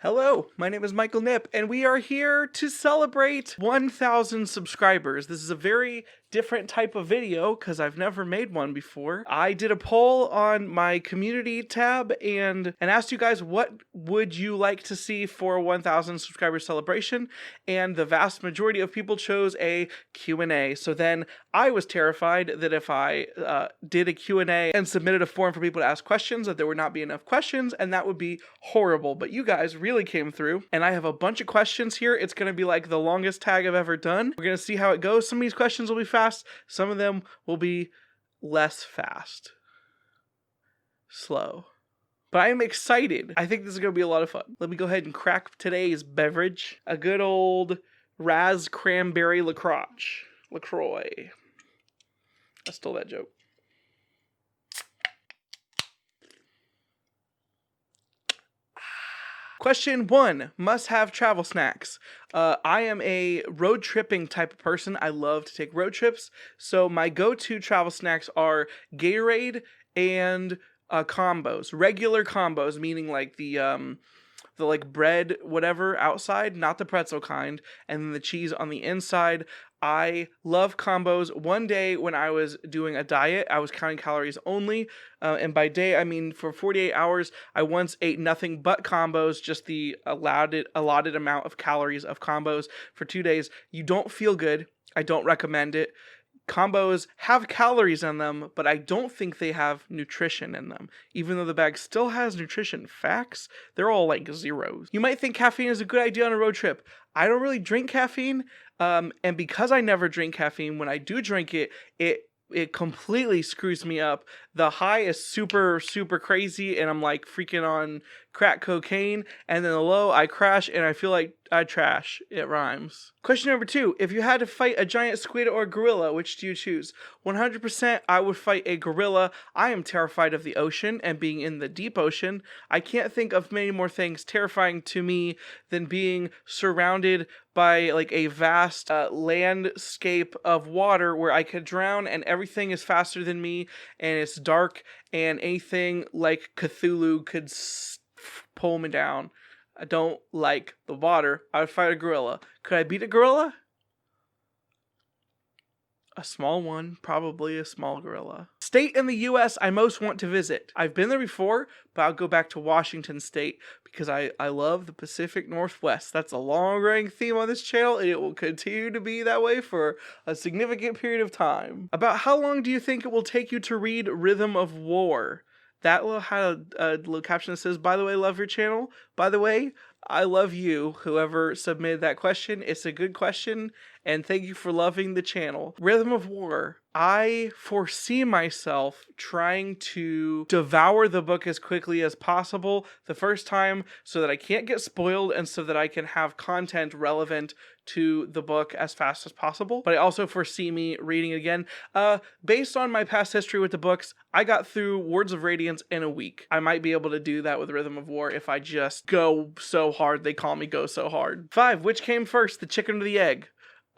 Hello, my name is Michael Knipp, and we are here to celebrate 1,000 subscribers. This is a very different type of video because I've never made one before. I did a poll on my community tab and asked you guys what would you like to see for a 1,000 subscriber celebration, and the vast majority of people chose a Q&A. So then I was terrified that if I did a Q&A and submitted a form for people to ask questions, that there would not be enough questions, and that would be horrible. But you guys really came through, and I have a bunch of questions here. It's going to be like the longest tag I've ever done. We're going to see how it goes. Some of these questions will be fast. Some of them will be less fast. Slow. But I am excited. I think this is going to be a lot of fun. Let me go ahead and crack today's beverage. A good old Raz Cranberry LaCroix. I stole that joke. Question 1, must-have travel snacks. I am a road tripping type of person. I love to take road trips. So my go-to travel snacks are Gatorade and combos. Regular combos, meaning like the like bread whatever outside, not the pretzel kind, and then the cheese on the inside. I love combos. One day when I was doing a diet, I was counting calories only, and by day I mean for 48 hours, I once ate nothing but combos, just the allotted amount of calories of combos for 2 days. You don't feel good. I don't recommend it. Combos have calories in them, but I don't think they have nutrition in them. Even though the bag still has nutrition facts, they're all like zeros. You might think caffeine is a good idea on a road trip. I don't really drink caffeine, and because I never drink caffeine, when I do drink it, it completely screws me up. The high is super, super crazy, and I'm like freaking on crack cocaine, and then the low, I crash, and I feel like I trash. It rhymes. Question number 2, if you had to fight a giant squid or a gorilla, which do you choose? 100% I would fight a gorilla. I am terrified of the ocean and being in the deep ocean. I can't think of many more things terrifying to me than being surrounded by like a vast landscape of water where I could drown and everything is faster than me and it's dark and anything like Cthulhu could pull me down. I don't like the water. I would fight a gorilla. Could I beat a gorilla? A small one, probably a small gorilla. State in the US I most want to visit. I've been there before, but I'll go back to Washington State because I love the Pacific Northwest. That's a long-running theme on this channel, and it will continue to be that way for a significant period of time. About how long do you think it will take you to read Rhythm of War? That little had a little caption that says, by the way, love your channel. By the way, I love you, whoever submitted that question. It's a good question, and thank you for loving the channel. Rhythm of War. I foresee myself trying to devour the book as quickly as possible the first time so that I can't get spoiled and so that I can have content relevant to the book as fast as possible. But I also foresee me reading it again. Based on my past history with the books, I got through Words of Radiance in a week. I might be able to do that with Rhythm of War if I just go so hard. They call me go so hard. 5, which came first, the chicken or the egg?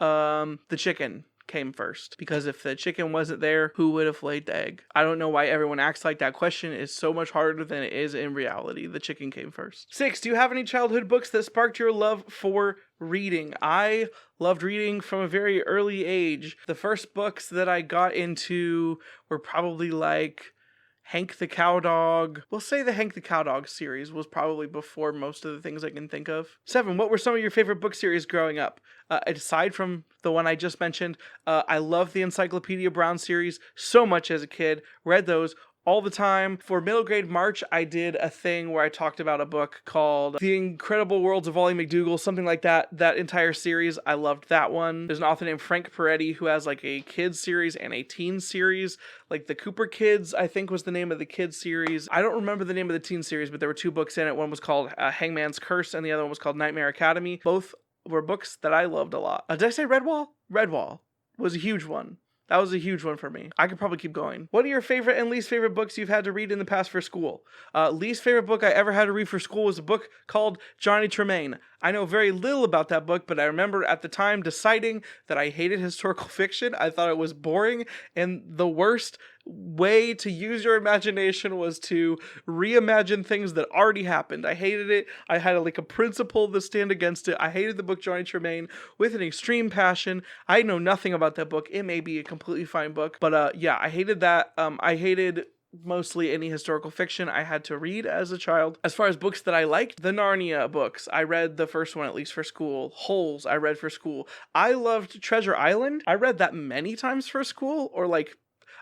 The chicken came first, because if the chicken wasn't there, who would have laid the egg? I don't know why everyone acts like that question is so much harder than it is in reality. The chicken came first. 6, do you have any childhood books that sparked your love for reading? I loved reading from a very early age. The first books that I got into were probably like Hank the Cowdog. We'll say the Hank the Cowdog series was probably before most of the things I can think of. 7, what were some of your favorite book series growing up? Aside from the one I just mentioned, I love the Encyclopedia Brown series so much as a kid. Read those all the time. For middle grade March, I did a thing where I talked about a book called The Incredible Worlds of Wally McDougall, something like that. That entire series, I loved that one. There's an author named Frank Peretti who has like a kids series and a teen series. Like the Cooper Kids, I think was the name of the kids series. I don't remember the name of the teen series, but there were 2 books in it. One was called Hangman's Curse and the other one was called Nightmare Academy. Both were books that I loved a lot. Did I say Redwall? Redwall was a huge one. That was a huge one for me. I could probably keep going. What are your favorite and least favorite books you've had to read in the past for school? Least favorite book I ever had to read for school was a book called Johnny Tremaine. I know very little about that book, but I remember at the time deciding that I hated historical fiction. I thought it was boring, and the worst way to use your imagination was to reimagine things that already happened. I hated it. I had a principle to stand against it. I hated the book Johnny Tremain with an extreme passion. I know nothing about that book. It may be a completely fine book, but yeah, I hated that. I hated mostly any historical fiction I had to read as a child. As far as books that I liked, the Narnia books. I read the first one at least for school. Holes I read for school. I loved Treasure Island. I read that many times for school, or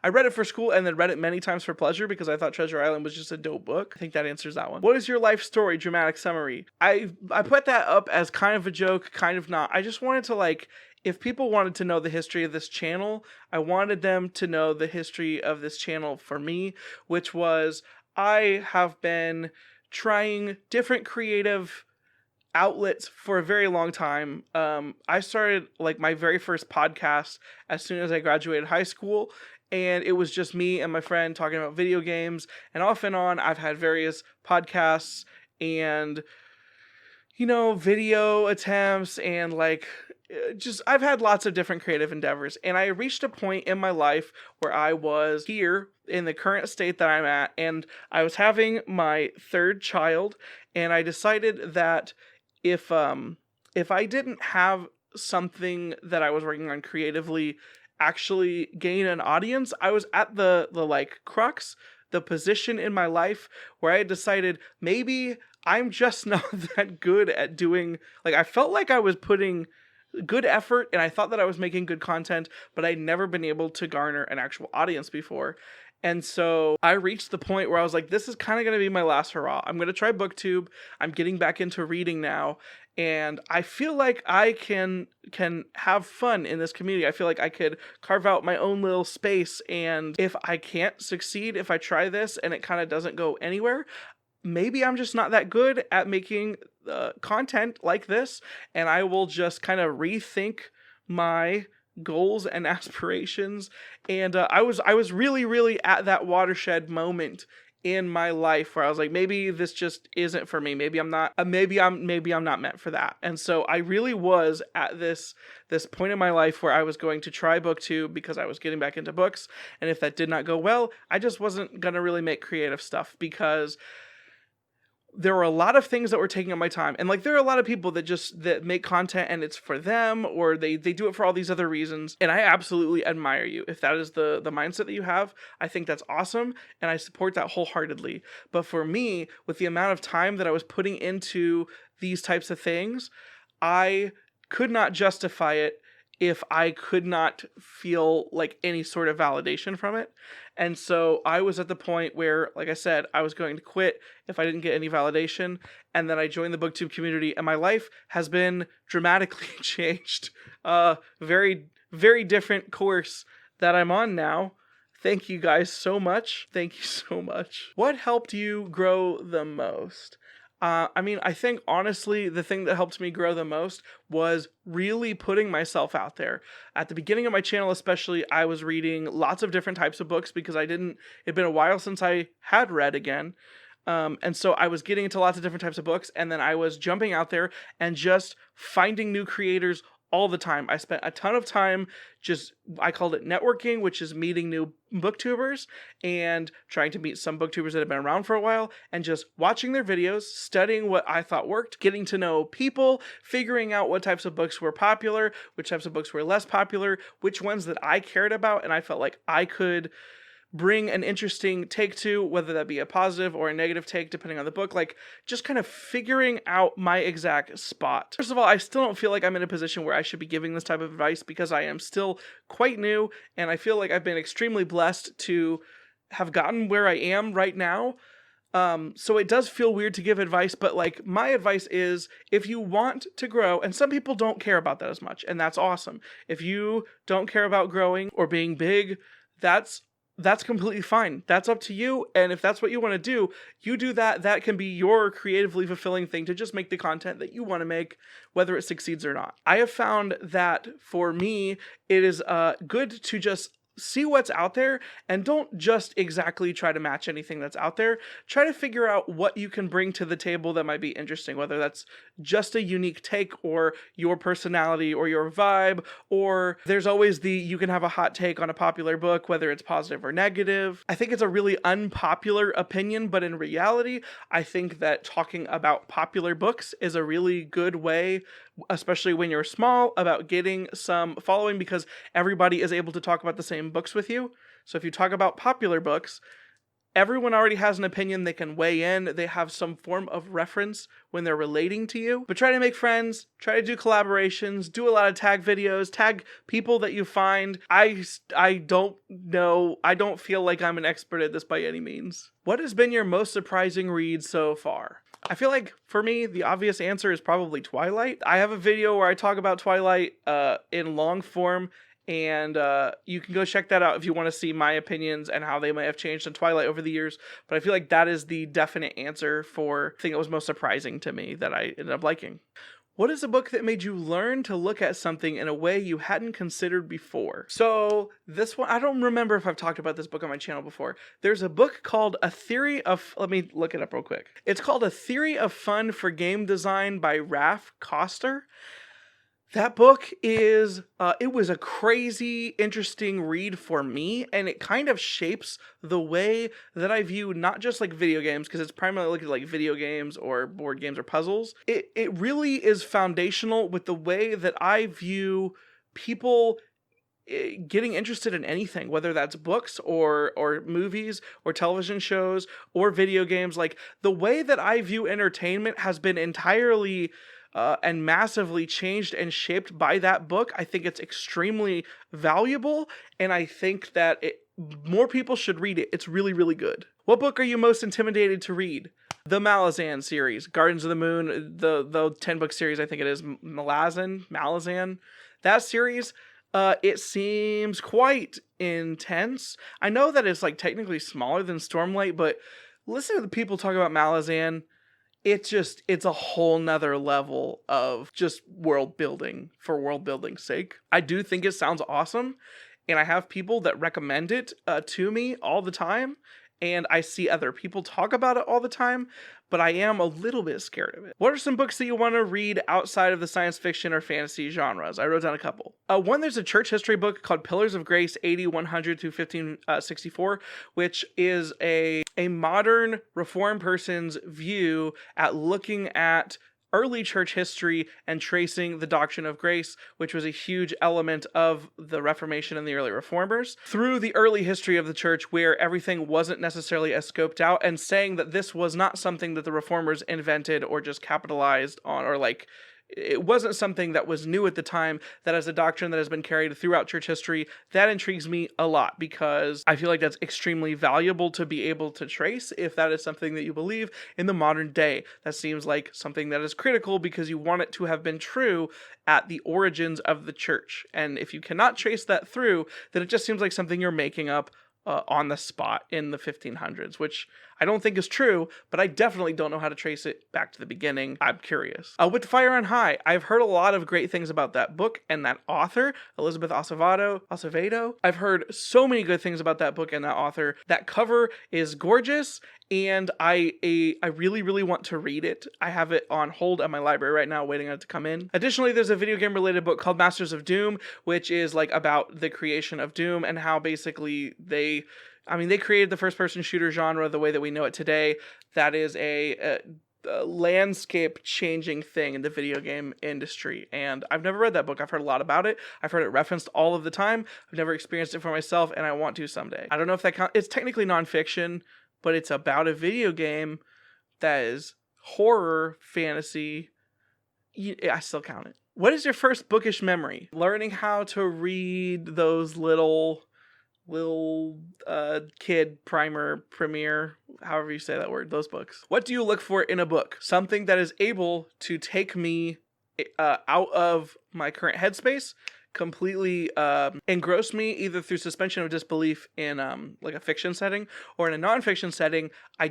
I read it for school and then read it many times for pleasure because I thought Treasure Island was just a dope book. I think that answers that one. What is your life story? Dramatic summary. I put that up as kind of a joke, kind of not. I just wanted to if people wanted to know the history of this channel, I wanted them to know the history of this channel for me, which was I have been trying different creative outlets for a very long time. I started my very first podcast as soon as I graduated high school, and it was just me and my friend talking about video games, and off and on I've had various podcasts and video attempts and I've had lots of different creative endeavors, and I reached a point in my life where I was here in the current state that I'm at, and I was having my third child, and I decided that if I didn't have something that I was working on creatively actually gain an audience, I was at the crux, the position in my life where I had decided maybe I'm just not that good at doing, I felt like I was putting good effort and I thought that I was making good content, but I'd never been able to garner an actual audience before. And so I reached the point where I was like, this is kind of going to be my last hurrah. I'm going to try booktube. I'm getting back into reading now, and I feel like I can have fun in this community. I feel like I could carve out my own little space, and if I can't succeed, if I try this and it kind of doesn't go anywhere, maybe I'm just not that good at making content like this, and I will just kind of rethink my goals and aspirations. And I was really, really at that watershed moment in my life where I was like, maybe this just isn't for me. Maybe I'm not. Maybe I'm not meant for that. And so I really was at this point in my life where I was going to try booktube because I was getting back into books. And if that did not go well, I just wasn't gonna really make creative stuff because there were a lot of things that were taking up my time. And there are a lot of people that make content and it's for them, or they do it for all these other reasons. And I absolutely admire you. If that is the mindset that you have, I think that's awesome. And I support that wholeheartedly. But for me, with the amount of time that I was putting into these types of things, I could not justify it if I could not feel any sort of validation from it. And so I was at the point where, like I said, I was going to quit if I didn't get any validation. And then I joined the booktube community, and my life has been dramatically changed. Very, very different course that I'm on now. Thank you guys so much. Thank you so much. What helped you grow the most? I think honestly, the thing that helped me grow the most was really putting myself out there. At the beginning of my channel especially, I was reading lots of different types of books because it'd been a while since I had read again. And so I was getting into lots of different types of books, and then I was jumping out there and just finding new creators all the time. I spent a ton of time I called it networking, which is meeting new booktubers and trying to meet some booktubers that have been around for a while and just watching their videos, studying what I thought worked, getting to know people, figuring out what types of books were popular, which types of books were less popular, which ones that I cared about and I felt like I could bring an interesting take to, whether that be a positive or a negative take, depending on the book, just kind of figuring out my exact spot. First of all, I still don't feel like I'm in a position where I should be giving this type of advice because I am still quite new, and I feel like I've been extremely blessed to have gotten where I am right now. So it does feel weird to give advice, but my advice is if you want to grow, and some people don't care about that as much, and that's awesome. If you don't care about growing or being big, that's completely fine. That's up to you. And if that's what you want to do, you do that. That can be your creatively fulfilling thing to just make the content that you want to make, whether it succeeds or not. I have found that for me, it is good to just see what's out there, and don't just exactly try to match anything that's out there. Try to figure out what you can bring to the table that might be interesting, whether that's just a unique take or your personality or your vibe, or there's always you can have a hot take on a popular book, whether it's positive or negative. I think it's a really unpopular opinion, but in reality, I think that talking about popular books is a really good way, especially when you're small, about getting some following, because everybody is able to talk about the same books with you. So if you talk about popular books, everyone already has an opinion. They can weigh in. They have some form of reference when they're relating to you. But try to make friends. Try to do collaborations. Do a lot of tag videos. Tag people that you find. I don't know. I don't feel like I'm an expert at this by any means. What has been your most surprising read so far? I feel like, for me, the obvious answer is probably Twilight. I have a video where I talk about Twilight in long form, and you can go check that out if you want to see my opinions and how they might have changed on Twilight over the years. But I feel like that is the definite answer for the thing that was most surprising to me that I ended up liking. What is a book that made you learn to look at something in a way you hadn't considered before? So this one, I don't remember if I've talked about this book on my channel before. There's a book called let me look it up real quick. It's called A Theory of Fun for Game Design by Raph Koster. That book is, it was a crazy, interesting read for me, and it kind of shapes the way that I view not just like video games, because it's primarily looking at like video games or board games or puzzles. It really is foundational with the way that I view people getting interested in anything, whether that's books or movies or television shows or video games. Like, the way that I view entertainment has been entirely and massively changed and shaped by that book. I think it's extremely valuable, and I think that more people should read it. It's really, really good. What book are you most intimidated to read? The Malazan series, Gardens of the Moon, the 10-book series, I think it is, Malazan. That series, it seems quite intense. I know that it's like technically smaller than Stormlight, but listen to the people talk about Malazan. It's a whole nother level of just world building for world building's sake. I do think it sounds awesome, and I have people that recommend it to me all the time, and I see other people talk about it all the time, but I am a little bit scared of it. What are some books that you want to read outside of the science fiction or fantasy genres? I wrote down a couple. One, there's a church history book called Pillars of Grace, 8100 to 1564, which is a modern Reformed person's view at looking at early church history and tracing the doctrine of grace, which was a huge element of the Reformation and the early Reformers, through the early history of the church, where everything wasn't necessarily as scoped out, and saying that this was not something that the Reformers invented or just capitalized on, or like, it wasn't something that was new at the time, that as a doctrine that has been carried throughout church history. That intrigues me a lot, because I feel like that's extremely valuable to be able to trace if that is something that you believe in the modern day. That seems like something that is critical, because you want it to have been true at the origins of the church. And if you cannot trace that through, then it just seems like something you're making up on the spot in the 1500s, which I don't think is true, but I definitely don't know how to trace it back to the beginning. I'm curious. With Fire on High, I've heard a lot of great things about that book and that author, Elizabeth Acevedo. I've heard so many good things about that book and that author. That cover is gorgeous, and I really, really want to read it. I have it on hold at my library right now, waiting on it to come in. Additionally, there's a video game related book called Masters of Doom, which is like about the creation of Doom and how basically they created the first-person shooter genre the way that we know it today. That is a landscape-changing thing in the video game industry, and I've never read that book. I've heard a lot about it. I've heard it referenced all of the time. I've never experienced it for myself, and I want to someday. I don't know if that counts. It's technically nonfiction, but it's about a video game that is horror, fantasy. I still count it. What is your first bookish memory? Learning how to read those little kid premiere, however you say that word, those books. What do you look for in a book? Something that is able to take me out of my current headspace, completely engross me, either through suspension of disbelief in like a fiction setting or in a non-fiction setting. I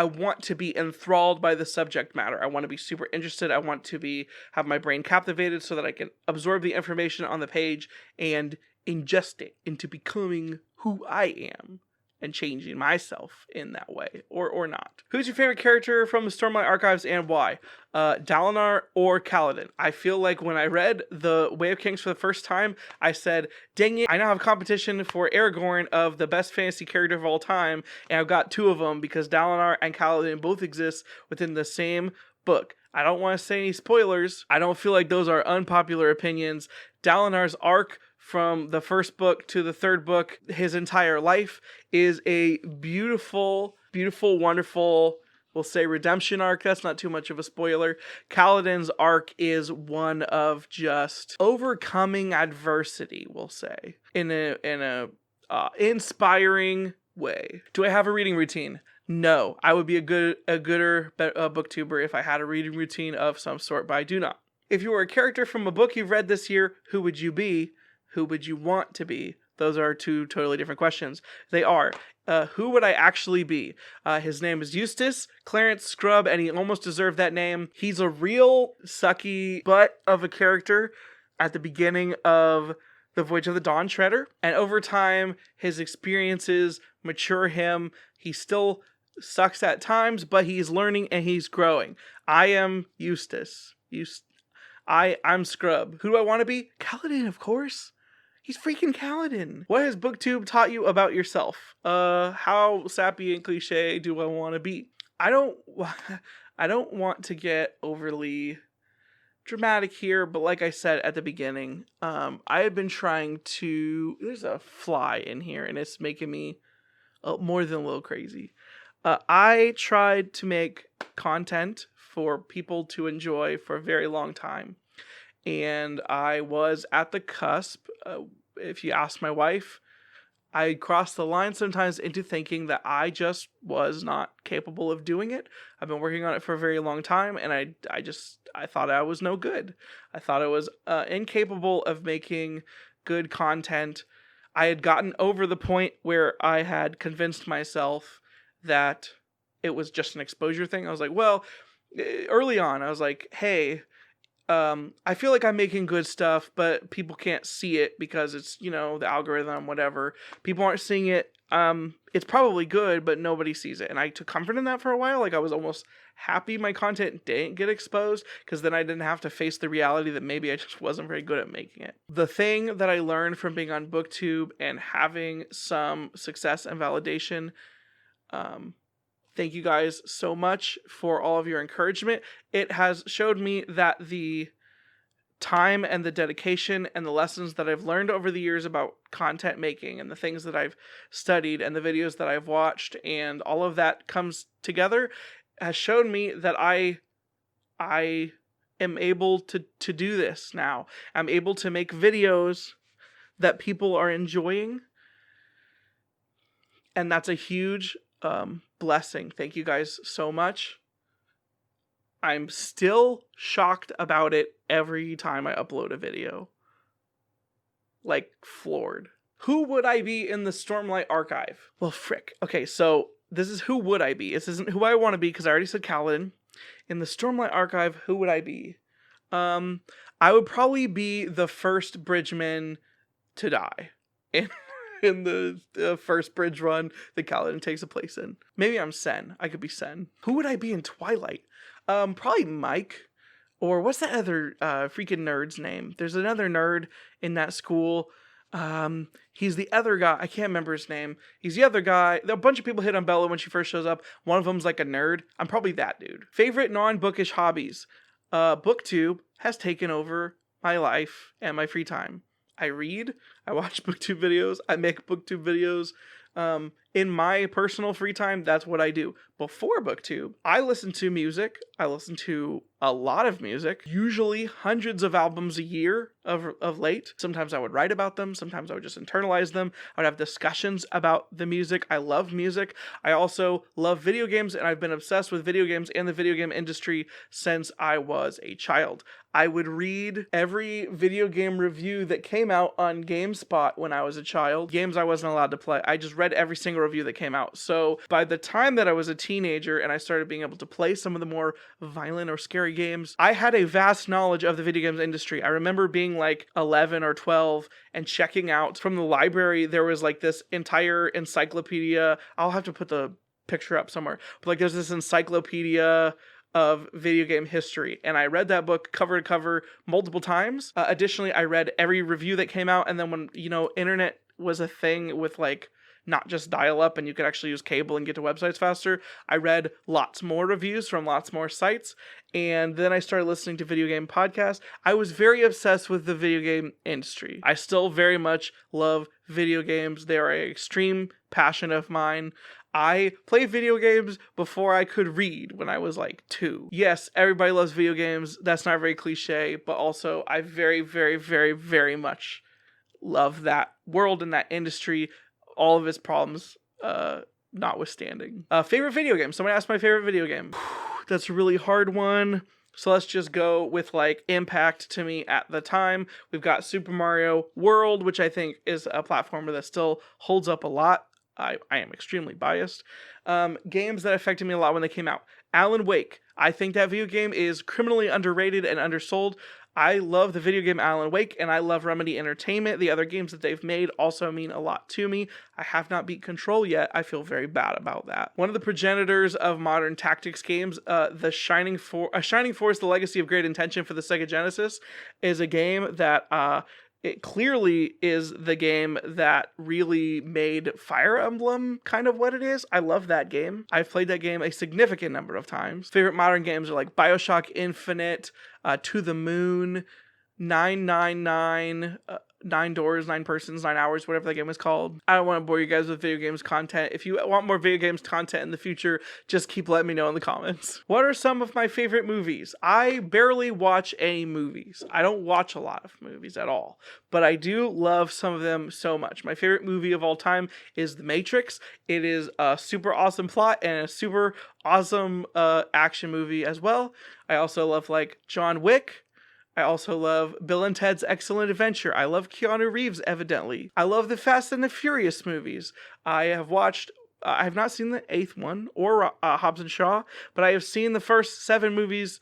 want to be enthralled by the subject matter. I want to be super interested. I want to have my brain captivated so that I can absorb the information on the page and ingest it into becoming who I am and changing myself in that way, or not. Who's your favorite character from the Stormlight archives and why? Dalinar or Kaladin? I feel like when I read The Way of Kings for the first time, I said, dang it, I now have competition for Aragorn of the best fantasy character of all time, and I've got two of them because Dalinar and Kaladin both exist within the same book. I don't want to say any spoilers. I don't feel like those are unpopular opinions. Dalinar's arc from the first book to the third book, his entire life, is a beautiful, wonderful, we'll say redemption arc. That's not too much of a spoiler. Kaladin's arc is one of just overcoming adversity, we'll say, in a inspiring way. Do I have a reading routine? No. I would be a gooder booktuber if I had a reading routine of some sort, but I do not. If you were a character from a book you've read this year, who would you be? Who would you want to be? Those are two totally different questions. They are, who would I actually be? His name is Eustace Clarence Scrubb, and he almost deserved that name. He's a real sucky butt of a character at the beginning of The Voyage of the Dawn Treader, and over time, his experiences mature him. He still sucks at times, but he's learning and he's growing. I am Eustace. I'm Scrub. Who do I want to be? Kaladin, of course. He's freaking Kaladin. What has BookTube taught you about yourself? How sappy and cliche do I want to be? I don't want to get overly dramatic here, but like I said at the beginning, I have been trying to... There's a fly in here, and it's making me more than a little crazy. I tried to make content for people to enjoy for a very long time. And I was at the cusp. If you ask my wife, I crossed the line sometimes into thinking that I just was not capable of doing it. I've been working on it for a very long time, and I thought I was no good. I thought I was incapable of making good content. I had gotten over the point where I had convinced myself that it was just an exposure thing. I was like, well, early on, I was like, hey, I feel like I'm making good stuff, but people can't see it because it's, the algorithm, whatever. People aren't seeing it. It's probably good, but nobody sees it. And I took comfort in that for a while. Like, I was almost happy my content didn't get exposed, because then I didn't have to face the reality that maybe I just wasn't very good at making it. The thing that I learned from being on BookTube and having some success and validation, thank you guys so much for all of your encouragement. It has showed me that the time and the dedication and the lessons that I've learned over the years about content making and the things that I've studied and the videos that I've watched and all of that comes together has shown me that I am able to do this now. I'm able to make videos that people are enjoying. And that's a huge blessing. Thank you guys so much. I'm still shocked about it every time I upload a video. Like, floored. Who would I be in the Stormlight archive? Well, frick. Okay, so this is who would I be. This isn't who I want to be, because I already said Kaladin. In the Stormlight archive, who would I be? I would probably be the first bridgeman to die. In the first bridge run that Kaladin takes a place in. Maybe I'm Sen. I could be Sen. Who would I be in Twilight? Probably Mike. Or what's that other freaking nerd's name? There's another nerd in that school. He's the other guy. I can't remember his name. He's the other guy. A bunch of people hit on Bella when she first shows up. One of them's like a nerd. I'm probably that dude. Favorite non-bookish hobbies? BookTube has taken over my life and my free time. I read, I watch BookTube videos, I make BookTube videos. In my personal free time, that's what I do. Before BookTube, I listen to music. I listen to a lot of music, usually hundreds of albums a year of late. Sometimes I would write about them. Sometimes I would just internalize them. I would have discussions about the music. I love music. I also love video games, and I've been obsessed with video games and the video game industry since I was a child. I would read every video game review that came out on GameSpot when I was a child. Games I wasn't allowed to play. I just read every single review that came out. So by the time that I was a teenager and I started being able to play some of the more violent or scary library games. I had a vast knowledge of the video games industry. I remember being like 11 or 12 and checking out from the library. There was like this entire encyclopedia. I'll have to put the picture up somewhere. But like there's this encyclopedia of video game history, and I read that book cover to cover multiple times. Additionally, I read every review that came out, and then when, internet was a thing with like not just dial-up and you could actually use cable and get to websites faster, I read lots more reviews from lots more sites, and then I started listening to video game podcasts. I was very obsessed with the video game industry. I still very much love video games. They are an extreme passion of mine. I played video games before I could read when I was like 2. Yes, everybody loves video games. That's not very cliche, but also I very, very, very, very much love that world and that industry, all of its problems notwithstanding. Favorite video game. Somebody asked my favorite video game. That's a really hard one. So let's just go with like impact to me at the time. We've got Super Mario World, which I think is a platformer that still holds up a lot. I am extremely biased. Games that affected me a lot when they came out. Alan Wake. I think that video game is criminally underrated and undersold. I love the video game Alan Wake, and I love Remedy Entertainment. The other games that they've made also mean a lot to me. I have not beat Control yet. I feel very bad about that. One of the progenitors of modern tactics games, Shining Force: The Legacy of Great Intention for the Sega Genesis, is a game that it clearly is the game that really made Fire Emblem kind of what it is. I love that game. I've played that game a significant number of times. Favorite modern games are like BioShock Infinite, To the Moon, 999, 9 Doors, 9 Persons, 9 Hours, whatever that game is called. I don't want to bore you guys with video games content. If you want more video games content in the future, just keep letting me know in the comments. What are some of my favorite movies? I barely watch any movies. I don't watch a lot of movies at all, but I do love some of them so much. My favorite movie of all time is The Matrix. It is a super awesome plot and a super awesome action movie as well. I also love like John Wick. I also love Bill and Ted's Excellent Adventure. I love Keanu Reeves, evidently. I love the Fast and the Furious movies. I have not seen the 8th one or Hobbs and Shaw, but I have seen the first 7 movies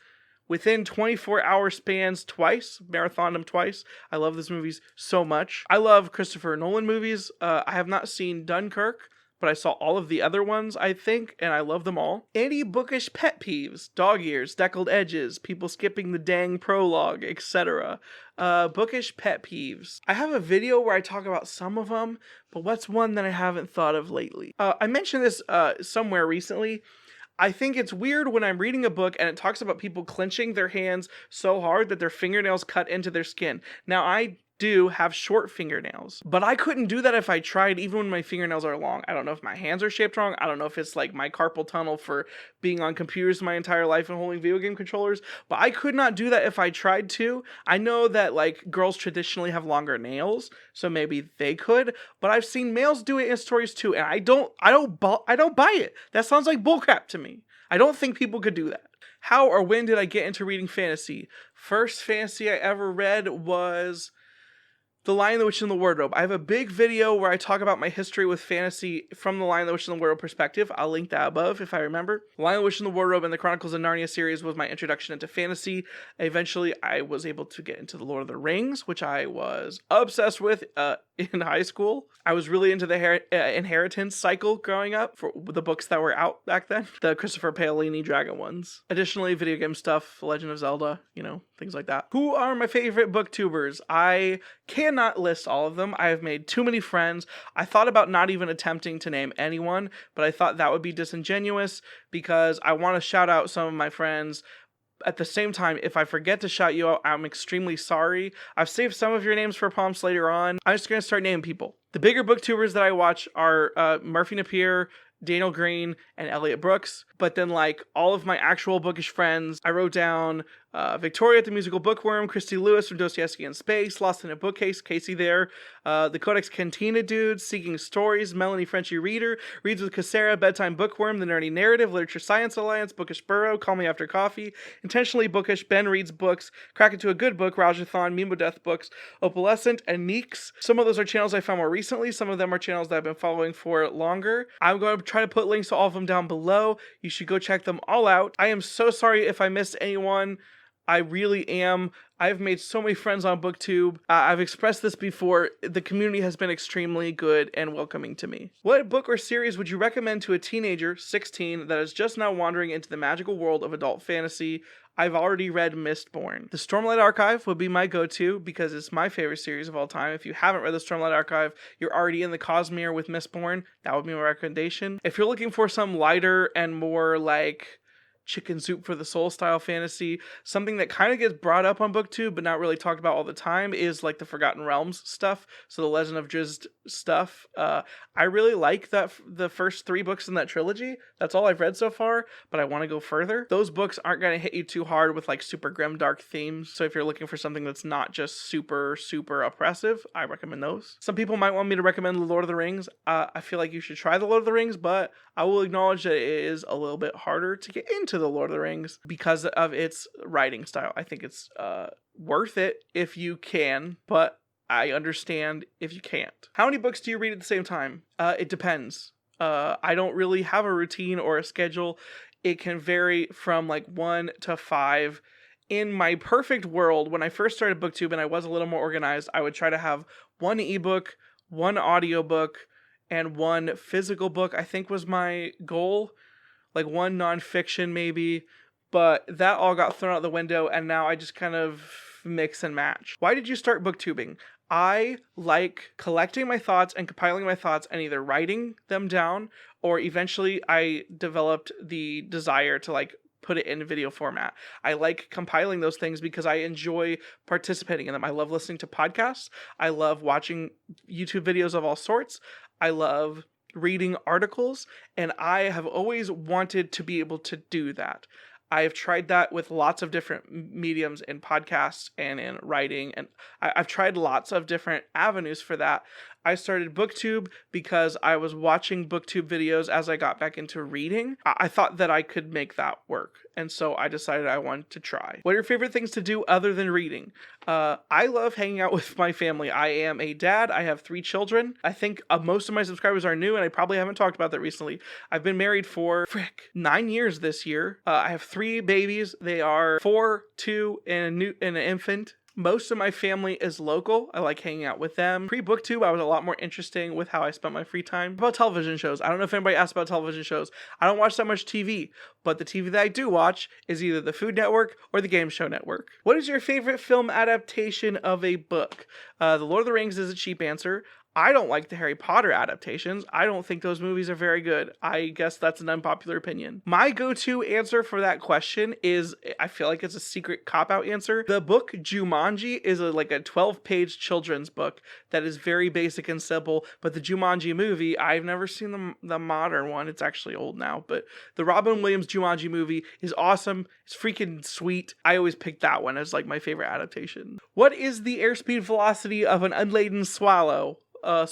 within 24-hour spans twice, marathoned them twice. I love those movies so much. I love Christopher Nolan movies. I have not seen Dunkirk, but I saw all of the other ones, I think, and I love them all. Any bookish pet peeves: dog ears, deckled edges, people skipping the dang prologue, etc. Bookish pet peeves. I have a video where I talk about some of them, but what's one that I haven't thought of lately? I mentioned this somewhere recently. I think it's weird when I'm reading a book and it talks about people clenching their hands so hard that their fingernails cut into their skin. Now, I do have short fingernails, but I couldn't do that if I tried, even when my fingernails are long. I don't know if my hands are shaped wrong. I don't know if it's like my carpal tunnel for being on computers my entire life and holding video game controllers, but I could not do that if I tried to. I know that like girls traditionally have longer nails, so maybe they could, but I've seen males do it in stories too, and I don't buy it. That sounds like bullcrap to me. I don't think people could do that. How or when did I get into reading fantasy? First fantasy I ever read was The Lion, the Witch, and the Wardrobe. I have a big video where I talk about my history with fantasy from the Lion, the Witch, and the Wardrobe perspective. I'll link that above if I remember. The Lion, the Witch, and the Wardrobe and the Chronicles of Narnia series was my introduction into fantasy. Eventually, I was able to get into the Lord of the Rings, which I was obsessed with in high school. I was really into the inheritance cycle growing up for the books that were out back then. The Christopher Paolini Dragon ones. Additionally, video game stuff, Legend of Zelda, things like that. Who are my favorite booktubers? I cannot list all of them. I have made too many friends. I thought about not even attempting to name anyone, but I thought that would be disingenuous because I want to shout out some of my friends. At the same time, if I forget to shout you out, I'm extremely sorry. I've saved some of your names for prompts later on. I'm just going to start naming people. The bigger booktubers that I watch are Murphy Napier, Daniel Green, and Elliot Brooks. But then like all of my actual bookish friends, I wrote down Victoria at the Musical Bookworm, Christy Lewis from Dostoevsky in Space, Lost in a Bookcase, Casey there, the Codex Cantina Dudes, Seeking Stories, Melanie Frenchy Reader, Reads with Cassera, Bedtime Bookworm, The Nerdy Narrative, Literature Science Alliance, Bookish Burrow, Call Me After Coffee, Intentionally Bookish, Ben Reads Books, Crack Into a Good Book, Rajathon, Mimo Death Books, Opalescent, and Neeks. Some of those are channels I found more recently, some of them are channels that I've been following for longer. I'm going to try to put links to all of them down below. You should go check them all out. I am so sorry if I missed anyone. I really am. I've made so many friends on BookTube. I've expressed this before. The community has been extremely good and welcoming to me. What book or series would you recommend to a teenager, 16, that is just now wandering into the magical world of adult fantasy? I've already read Mistborn. The Stormlight Archive would be my go-to because it's my favorite series of all time. If you haven't read the Stormlight Archive, you're already in the Cosmere with Mistborn. That would be my recommendation. If you're looking for some lighter and more like chicken soup for the soul style fantasy, something that kind of gets brought up on BookTube but not really talked about all the time is like the Forgotten Realms stuff, so the Legend of Drizzt stuff. I really like the first 3 books in that trilogy. That's all I've read so far, but I want to go further. Those books aren't going to hit you too hard with like super grim dark themes, so if you're looking for something that's not just super oppressive, I recommend those. Some people might want me to recommend The Lord of the Rings. I feel like you should try The Lord of the Rings, but I will acknowledge that it is a little bit harder to get into The Lord of the Rings because of its writing style. I think it's worth it if you can, but I understand if you can't. How many books do you read at the same time? It depends. I don't really have a routine or a schedule. It can vary from like 1 to 5. In my perfect world, when I first started BookTube and I was a little more organized, I would try to have 1 ebook, 1 audiobook, and 1 physical book, I think was my goal. Like 1 nonfiction maybe, but that all got thrown out the window and now I just kind of mix and match. Why did you start booktubing? I like collecting my thoughts and compiling my thoughts and either writing them down, or eventually I developed the desire to like put it in video format. I like compiling those things because I enjoy participating in them. I love listening to podcasts. I love watching YouTube videos of all sorts. I love reading articles, and I have always wanted to be able to do that. I have tried that with lots of different mediums in podcasts and in writing, and I've tried lots of different avenues for that. I started BookTube because I was watching BookTube videos as I got back into reading. I thought that I could make that work, and so I decided I wanted to try. What are your favorite things to do other than reading? I love hanging out with my family. I am a dad. I have 3 children. I think most of my subscribers are new, and I probably haven't talked about that recently. I've been married for 9 years this year. I have 3 babies. They are 4, 2, and an infant. Most of my family is local. I like hanging out with them. Pre-BookTube, I was a lot more interesting with how I spent my free time. About television shows. I don't know if anybody asked about television shows. I don't watch that much TV, but the TV that I do watch is either the Food Network or the Game Show Network. What is your favorite film adaptation of a book? The Lord of the Rings is a cheap answer. I don't like the Harry Potter adaptations. I don't think those movies are very good. I guess that's an unpopular opinion. My go-to answer for that question is, I feel like it's a secret cop-out answer. The book Jumanji is like a 12-page children's book that is very basic and simple, but the Jumanji movie, I've never seen the modern one. It's actually old now, but the Robin Williams Jumanji movie is awesome. It's freaking sweet. I always pick that one as like my favorite adaptation. What is the airspeed velocity of an unladen swallow? I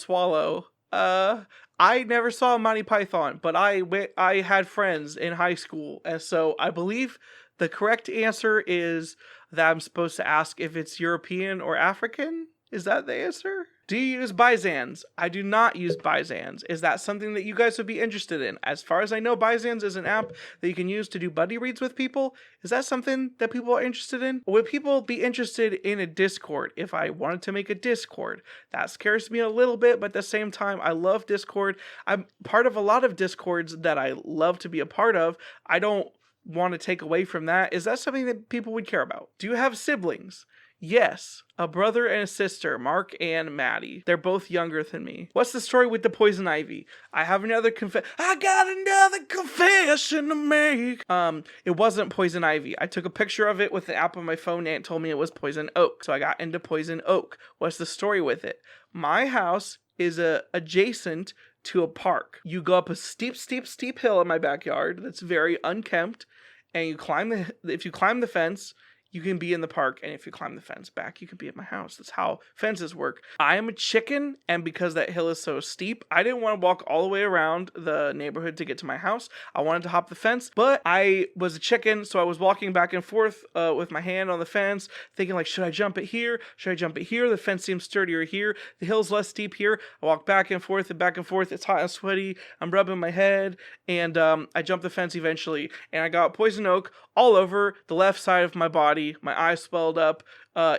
never saw Monty Python, but I had friends in high school, and so I believe the correct answer is that I'm supposed to ask if it's European or African. Is that the answer? Do you use Byzans? I do not use Byzans. Is that something that you guys would be interested in? As far as I know, Byzans is an app that you can use to do buddy reads with people. Is that something that people are interested in? Would people be interested in a Discord if I wanted to make a Discord? That scares me a little bit, but at the same time, I love Discord. I'm part of a lot of Discords that I love to be a part of. I don't want to take away from that. Is that something that people would care about? Do you have siblings? Yes, a brother and a sister, Mark and Maddie. They're both younger than me. What's the story with the poison ivy? I got another confession to make. It wasn't poison ivy. I took a picture of it with the app on my phone and it told me it was poison oak. So I got into poison oak. What's the story with it? My house is adjacent to a park. You go up a steep hill in my backyard that's very unkempt, and if you climb the fence, you can be in the park, and if you climb the fence back, you can be at my house. That's how fences work. I am a chicken, and because that hill is so steep, I didn't want to walk all the way around the neighborhood to get to my house. I wanted to hop the fence, but I was a chicken, so I was walking back and forth with my hand on the fence, thinking like, should I jump it here? Should I jump it here? The fence seems sturdier here. The hill's less steep here. I walk back and forth and back and forth. It's hot and sweaty. I'm rubbing my head, and I jumped the fence eventually, and I got poison oak all over the left side of my body. My eyes swelled up.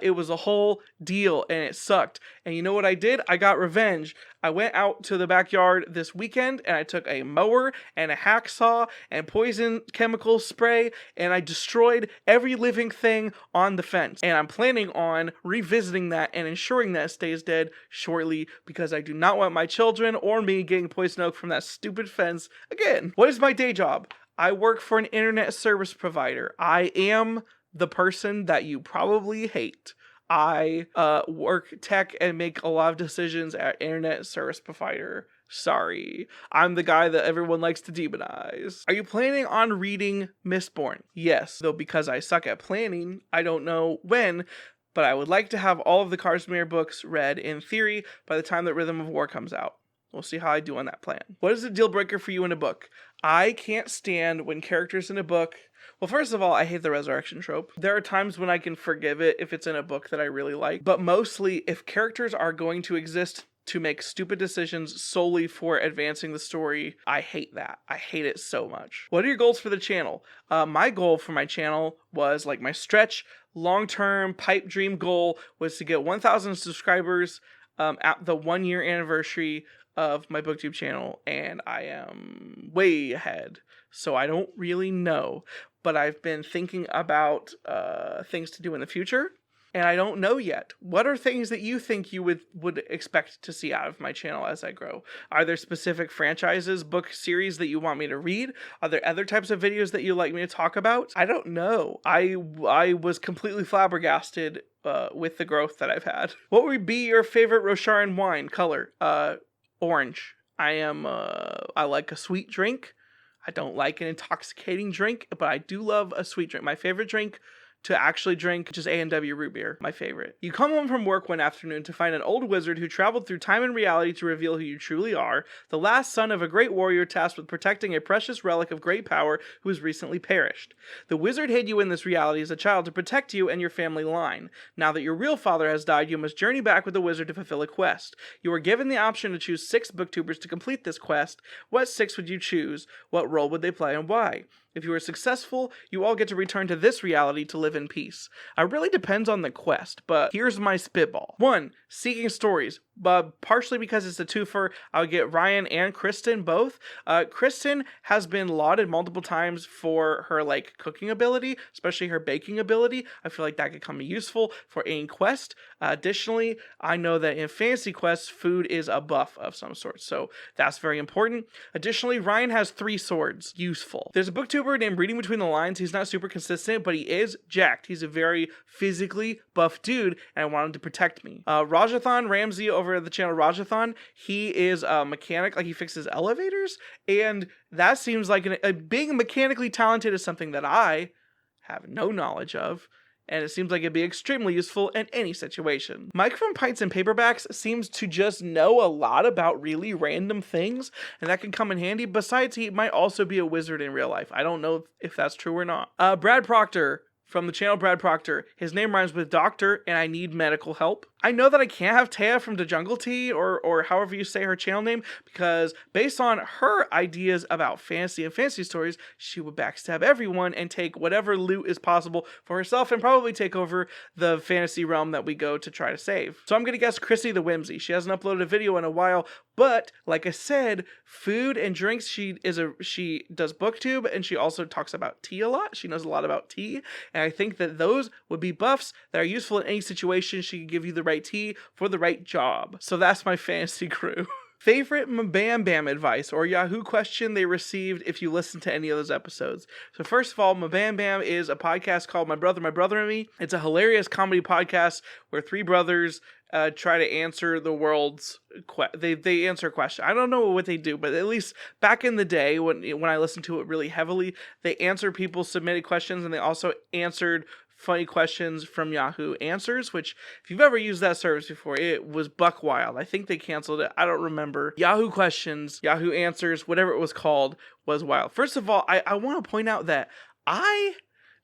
It was a whole deal, and it sucked. And you know what I did? I got revenge. I went out to the backyard this weekend, and I took a mower and a hacksaw and poison chemical spray, and I destroyed every living thing on the fence. And I'm planning on revisiting that and ensuring that it stays dead shortly, because I do not want my children or me getting poison oak from that stupid fence again. What is my day job? I work for an internet service provider. I am the person that you probably hate. I work tech and make a lot of decisions at internet service provider. Sorry. I'm the guy that everyone likes to demonize. Are you planning on reading Mistborn? Yes, though because I suck at planning, I don't know when, but I would like to have all of the Carsmere books read in theory by the time that Rhythm of War comes out. We'll see how I do on that plan. What is a deal breaker for you in a book? I can't stand when characters in a book... Well, first of all, I hate the resurrection trope. There are times when I can forgive it if it's in a book that I really like. But mostly, if characters are going to exist to make stupid decisions solely for advancing the story, I hate that. I hate it so much. What are your goals for the channel? My goal for my channel was, like, my stretch, long-term pipe dream goal was to get 1,000 subscribers at the 1-year anniversary of my booktube channel, and I am way ahead, so I don't really know, but I've been thinking about things to do in the future, and I don't know yet. What are things that you think you would expect to see out of my channel as I grow? Are there specific franchises, book series that you want me to read? Are there other types of videos that you'd like me to talk about? I don't know. I was completely flabbergasted with the growth that I've had. What would be your favorite Rosharan wine color? Orange. I like a sweet drink. I don't like an intoxicating drink, but I do love a sweet drink. My favorite drink to actually drink, just A&W root beer, my favorite. You come home from work one afternoon to find an old wizard who traveled through time and reality to reveal who you truly are, the last son of a great warrior tasked with protecting a precious relic of great power who has recently perished. The wizard hid you in this reality as a child to protect you and your family line. Now that your real father has died, you must journey back with the wizard to fulfill a quest. You are given the option to choose 6 booktubers to complete this quest. What 6 would you choose? What role would they play and why? If you are successful, you all get to return to this reality to live in peace. It really depends on the quest, but here's my spitball. 1. Seeking stories. But partially because it's a twofer, I would get Ryan and Kristen both. Kristen has been lauded multiple times for her cooking ability, especially her baking ability. I feel like that could come useful for any quest. Additionally, I know that in fantasy quests, food is a buff of some sort, so that's very important. Additionally, Ryan has 3 swords. Useful. There's a booktuber named Reading Between the Lines. He's not super consistent, but he is jacked. He's a very physically buff dude, and I want him to protect me. Rajathan Ramsey over at the channel Rajathan, he is a mechanic, he fixes elevators, and that seems like being mechanically talented is something that I have no knowledge of, and it seems like it'd be extremely useful in any situation. Mike from Pints and Paperbacks seems to just know a lot about really random things, and that can come in handy. Besides, he might also be a wizard in real life. I don't know if that's true or not. Brad Proctor from the channel Brad Proctor. His name rhymes with doctor, and I need medical help. I know that I can't have Taya from The Jungle Tea, or however you say her channel name, because based on her ideas about fantasy and fantasy stories, she would backstab everyone and take whatever loot is possible for herself and probably take over the fantasy realm that we go to try to save. So I'm going to guess Chrissy the Whimsy. She hasn't uploaded a video in a while, but like I said, food and drinks, she does booktube, and she also talks about tea a lot. She knows a lot about tea, and I think that those would be buffs that are useful in any situation. She can give you the right tea for the right job. So that's my fantasy crew. Favorite Mabam Bam advice or Yahoo question they received if you listen to any of those episodes. So first of all, Mabam Bam is a podcast called My Brother and Me. It's a hilarious comedy podcast where 3 brothers try to answer the world's they answer a question. I don't know what they do, but at least back in the day when I listened to it really heavily, they answered people's submitted questions, and they also answered funny questions from Yahoo Answers, which if you've ever used that service before, it was buck wild. I think they canceled it. I don't remember. Yahoo Questions, Yahoo Answers, whatever it was called, was wild. First of all, I want to point out that I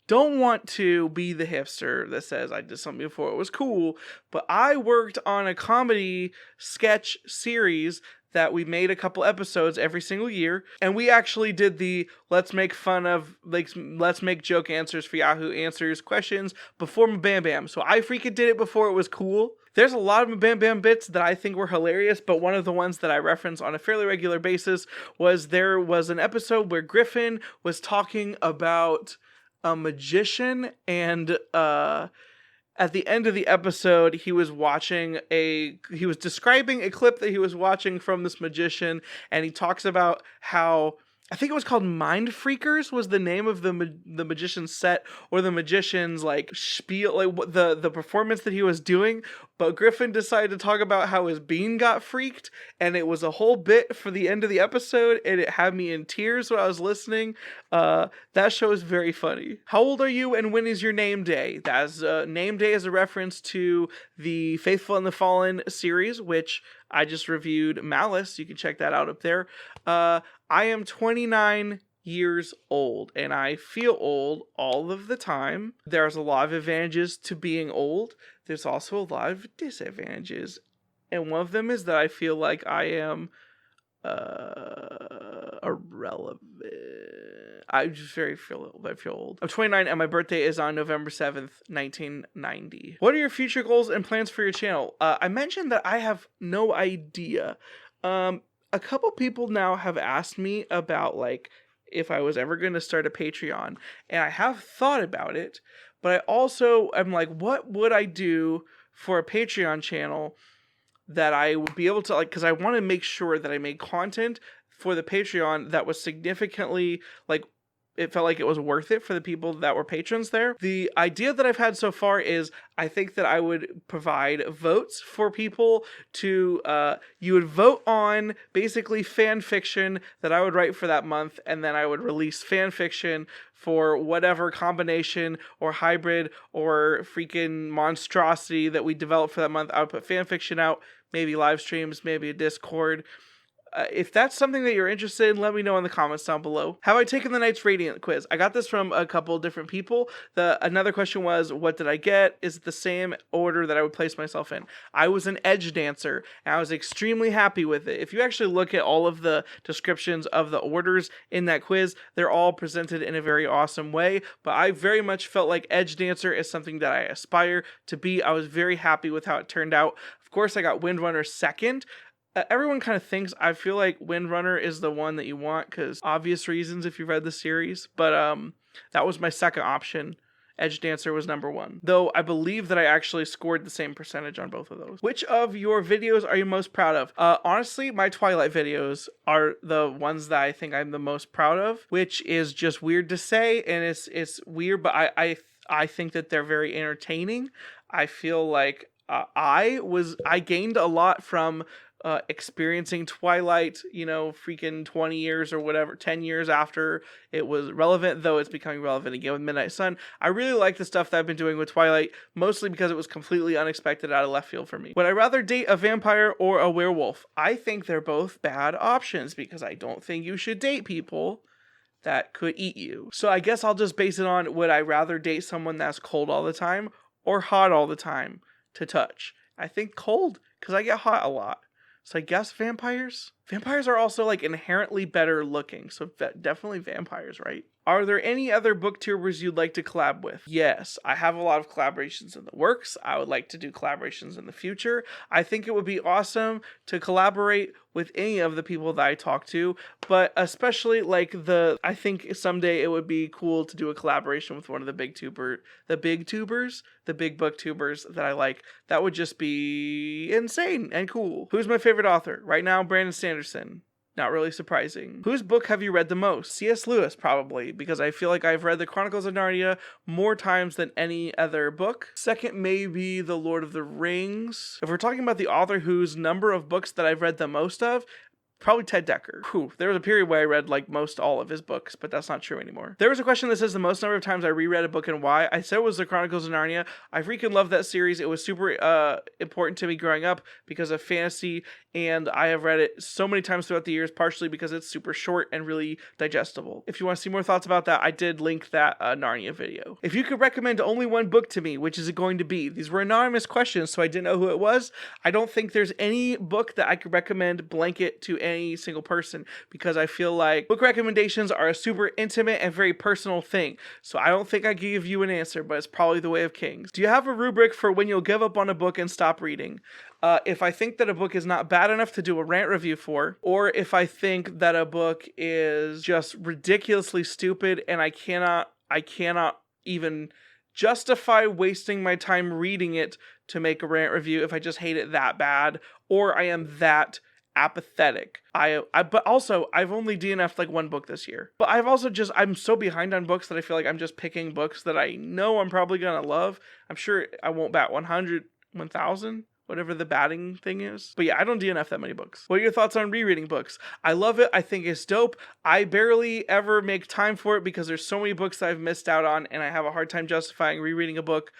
don't want to be the hipster that says I did something before it was cool, but I worked on a comedy sketch series that we made a couple episodes every single year, and we actually did the let's make joke answers for Yahoo Answers questions before Bam Bam. So I freaking did it before it was cool. There's a lot of Bam Bam bits that I think were hilarious, but one of the ones that I reference on a fairly regular basis was there was an episode where Griffin was talking about a magician, and at the end of the episode, he was describing a clip that he was watching from this magician, and he talks about how, I think it was called Mind Freakers was the name of the magician's set, or the magician's like spiel, like the performance that he was doing. But Griffin decided to talk about how his bean got freaked, and it was a whole bit for the end of the episode, and it had me in tears when I was listening. That show is very funny. How old are you, and when is your name day? That's name day is a reference to the Faithful and the Fallen series, which I just reviewed Malice. You can check that out up there. I am 29 years old, and I feel old all of the time. There's a lot of advantages to being old. There's also a lot of disadvantages, and one of them is that I feel like I am irrelevant. I just feel old. I'm 29, and my birthday is on November 7th, 1990. What are your future goals and plans for your channel? I mentioned that I have no idea. A couple people now have asked me about, like, if I was ever going to start a Patreon, and I have thought about it, but I also am like, what would I do for a Patreon channel that I would be able to, like, because I want to make sure that I made content for the Patreon that was significantly, like, it felt like it was worth it for the people that were patrons there. The idea that I've had so far is I think that I would provide votes for people to, you would vote on basically fan fiction that I would write for that month, and then I would release fan fiction for whatever combination or hybrid or freaking monstrosity that we develop for that month. I would put fan fiction out, maybe live streams, maybe a Discord. If that's something that you're interested in, let me know in the comments down below. Have I taken the Knight's Radiant quiz? I got this from a couple different people. Another question was, what did I get? Is it the same order that I would place myself in? I was an edge dancer, and I was extremely happy with it. If you actually look at all of the descriptions of the orders in that quiz, they're all presented in a very awesome way, but I very much felt like edge dancer is something that I aspire to be. I was very happy with how it turned out. Of course, I got Windrunner second. Everyone kind of thinks I feel like Windrunner is the one that you want because obvious reasons if you've read the series, but that was my second option. Edge Dancer was number one, though I believe that I actually scored the same percentage on both of those. Which of your videos are you most proud of? Honestly, my Twilight videos are the ones that I think I'm the most proud of, which is just weird to say, and it's weird, but I think that they're very entertaining. I feel like I gained a lot from experiencing Twilight, freaking 20 years or whatever, 10 years after it was relevant, though it's becoming relevant again with Midnight Sun. I really like the stuff that I've been doing with Twilight, mostly because it was completely unexpected out of left field for me. Would I rather date a vampire or a werewolf? I think they're both bad options because I don't think you should date people that could eat you. So I guess I'll just base it on, would I rather date someone that's cold all the time or hot all the time to touch? I think cold, because I get hot a lot. So I guess vampires? Vampires are also like inherently better looking, so definitely vampires, right? Are there any other booktubers you'd like to collab with? Yes, I have a lot of collaborations in the works. I would like to do collaborations in the future. I think it would be awesome to collaborate with any of the people that I talk to, but especially like I think someday it would be cool to do a collaboration with one of the big booktubers that I like. That would just be insane and cool. Who's my favorite author? Right now, Brandon Sanderson. Not really surprising. Whose book have you read the most? C.S. Lewis, probably, because I feel like I've read the Chronicles of Narnia more times than any other book. Second, maybe The Lord of the Rings. If we're talking about the author whose number of books that I've read the most of, Probably Ted Dekker. Whew, there was a period where I read like most all of his books, but that's not true anymore. There was a question that says the most number of times I reread a book and why. I said it was The Chronicles of Narnia. I freaking love that series. It was super important to me growing up because of fantasy, and I have read it so many times throughout the years, partially because it's super short and really digestible. If you want to see more thoughts about that, I did link that Narnia video. If you could recommend only one book to me, which is it going to be? These were anonymous questions, so I didn't know who it was. I don't think there's any book that I could recommend blanket to any single person, because I feel like book recommendations are a super intimate and very personal thing. So I don't think I give you an answer, but it's probably The Way of Kings. Do you have a rubric for when you'll give up on a book and stop reading? If I think that a book is not bad enough to do a rant review for, or if I think that a book is just ridiculously stupid and I cannot even justify wasting my time reading it to make a rant review, if I just hate it that bad, or I am that apathetic. But also I've only DNF'd like one book this year. But I'm so behind on books that I feel like I'm just picking books that I know I'm probably gonna love. I'm sure I won't bat 100, 1000, whatever the batting thing is. But yeah, I don't DNF that many books. What are your thoughts on rereading books? I love it. I think it's dope. I barely ever make time for it because there's so many books that I've missed out on, and I have a hard time justifying rereading a book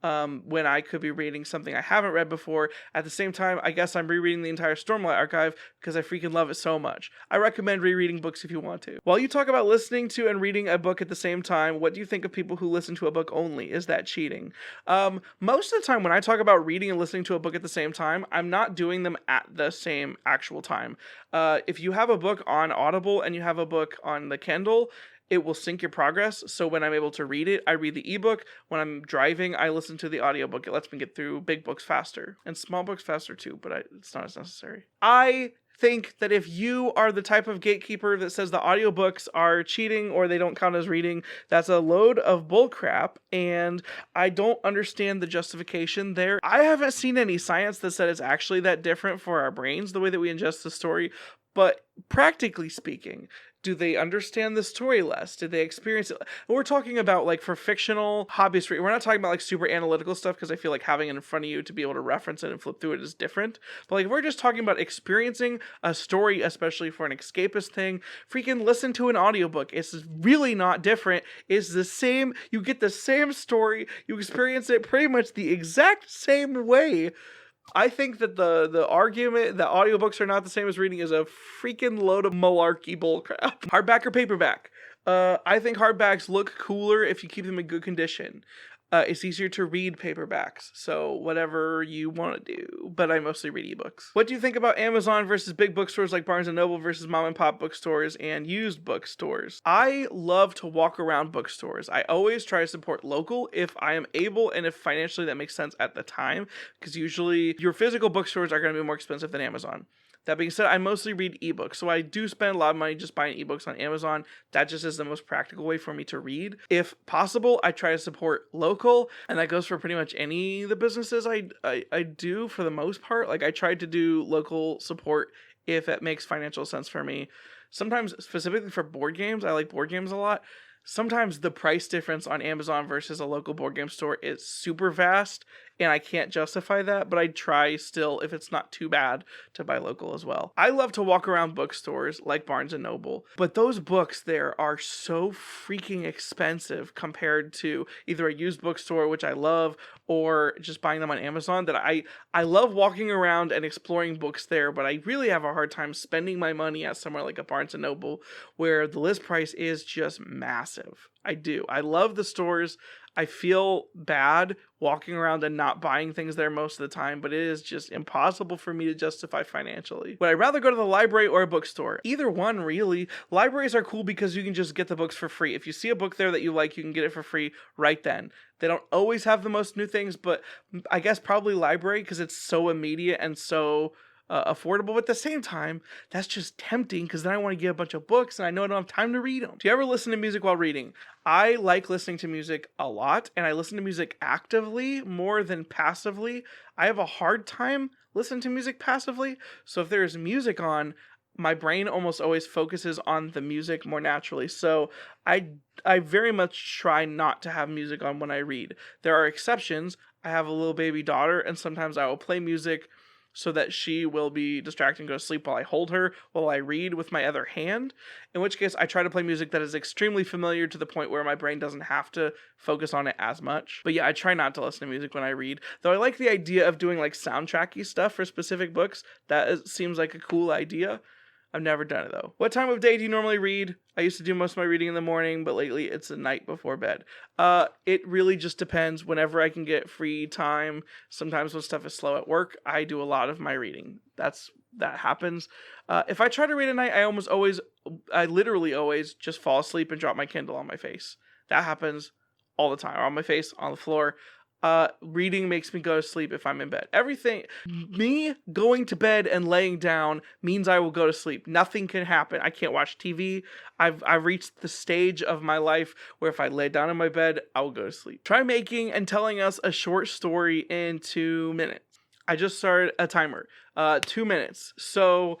when I could be reading something I haven't read before. At the same time, I guess I'm rereading the entire Stormlight archive because I freaking love it so much. I recommend rereading books if you want to. While you talk about listening to and reading a book at the same time, what do you think of people who listen to a book only? Is that cheating? Most of the time when I talk about reading and listening to a book at the same time, I'm not doing them at the same actual time. If you have a book on Audible and you have a book on the Kindle, it will sync your progress. So when I'm able to read it, I read the ebook. When I'm driving, I listen to the audiobook. It lets me get through big books faster and small books faster too, but it's not as necessary. I think that if you are the type of gatekeeper that says the audiobooks are cheating or they don't count as reading, that's a load of bullcrap, and I don't understand the justification there. I haven't seen any science that said it's actually that different for our brains, the way that we ingest the story, but practically speaking, do they understand the story less? Did they experience it? We're talking about like for fictional hobbies. We're not talking about like super analytical stuff, because I feel like having it in front of you to be able to reference it and flip through it is different. But like if we're just talking about experiencing a story, especially for an escapist thing, freaking listen to an audiobook. It's really not different. It's the same. You get the same story. You experience it pretty much the exact same way. I think that the argument that audiobooks are not the same as reading is a freaking load of malarkey bullcrap. Hardback or paperback? I think hardbacks look cooler if you keep them in good condition. It's easier to read paperbacks, so whatever you want to do, but I mostly read ebooks. What do you think about Amazon versus big bookstores like Barnes & Noble versus mom and pop bookstores and used bookstores? I love to walk around bookstores. I always try to support local if I am able and if financially that makes sense at the time, because usually your physical bookstores are going to be more expensive than Amazon. That being said, I mostly read ebooks, so I do spend a lot of money just buying ebooks on Amazon. That just is the most practical way for me to read. If possible, I try to support local, and that goes for pretty much any of the businesses I do for the most part. Like I try to do local support if it makes financial sense for me. Sometimes, specifically for board games, I like board games a lot. Sometimes the price difference on Amazon versus a local board game store is super vast, and I can't justify that, but I try still, if it's not too bad, to buy local as well. I love to walk around bookstores like Barnes & Noble, but those books there are so freaking expensive compared to either a used bookstore, which I love, or just buying them on Amazon, that I love walking around and exploring books there, but I really have a hard time spending my money at somewhere like a Barnes & Noble, where the list price is just massive. I do. I love the stores. I feel bad walking around and not buying things there most of the time, but it is just impossible for me to justify financially. Would I rather go to the library or a bookstore? Either one, really. Libraries are cool because you can just get the books for free. If you see a book there that you like, you can get it for free right then. They don't always have the most new things, but I guess probably library because it's so immediate and so affordable. But at the same time, that's just tempting because then I want to get a bunch of books and I know I don't have time to read them. Do you ever listen to music while reading? I like listening to music a lot, and I listen to music actively more than passively. I have a hard time listening to music passively, so if there's music on, my brain almost always focuses on the music more naturally. So I very much try not to have music on when I read. There are exceptions. I have a little baby daughter, and sometimes I will play music so that she will be distracted and go to sleep while I hold her while I read with my other hand. In which case, I try to play music that is extremely familiar to the point where my brain doesn't have to focus on it as much. But yeah, I try not to listen to music when I read. Though I like the idea of doing like soundtracky stuff for specific books. Seems like a cool idea. I've never done it though. What time of day do you normally read? I used to do most of my reading in the morning, but lately it's the night before bed. It really just depends. Whenever I can get free time, sometimes when stuff is slow at work, I do a lot of my reading. That happens. If I try to read at night, I literally always just fall asleep and drop my Kindle on my face. That happens all the time, or on my face, on the floor. Reading makes me go to sleep if I'm in bed. Me going to bed and laying down means I will go to sleep. Nothing can happen. I can't watch TV. I've reached the stage of my life where if I lay down in my bed, I will go to sleep. Try making and telling us a short story in 2 minutes. I just started a timer. 2 minutes. So